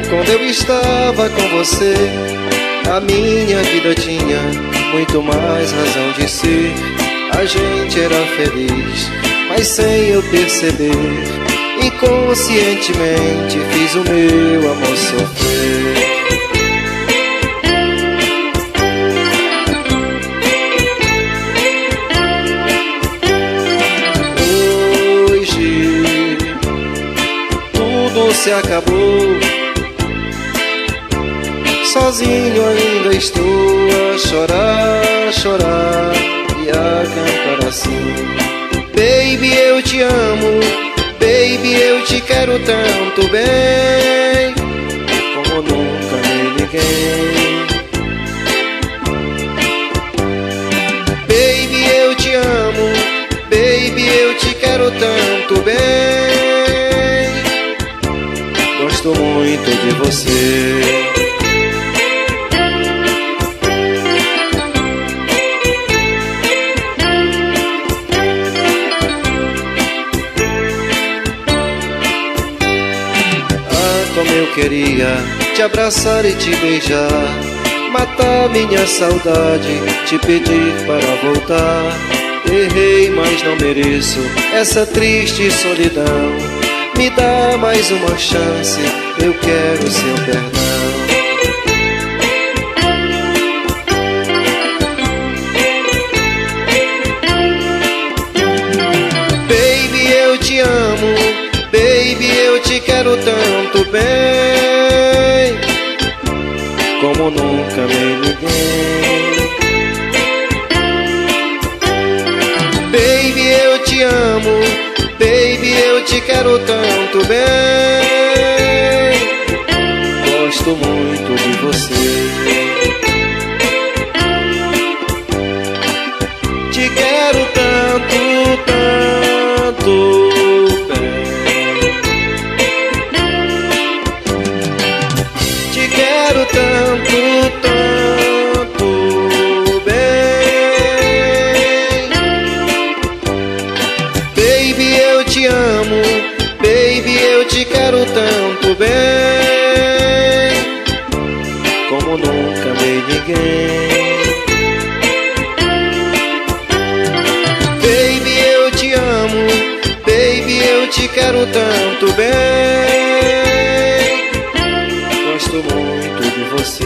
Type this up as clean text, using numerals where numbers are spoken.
quando eu estava com você. A minha vida tinha muito mais razão de ser. A gente era feliz, mas sem eu perceber. Inconscientemente fiz o meu amor sofrer. Hoje tudo se acabou. Sozinho ainda estou a chorar, chorar e a cantar assim. Baby, eu te amo, baby, eu te quero tanto bem, como nunca amei ninguém. Baby, eu te amo, baby, eu te quero tanto bem. Gosto muito de você. Como eu queria te abraçar e te beijar, matar minha saudade, te pedir para voltar. Errei, mas não mereço essa triste solidão. Me dá mais uma chance, eu quero seu perdão. Baby, eu te amo, baby, eu te quero tanto bem, como nunca amei ninguém. Baby, eu te amo, baby, eu te quero tanto bem. Gosto muito de você. Te quero tanto, tanto bem. Te quero tanto, tanto bem. Baby, eu te amo, baby, eu te quero tanto bem, como nunca amei ninguém. Baby, eu te amo, baby, eu te quero tanto bem. Gosto muito de você.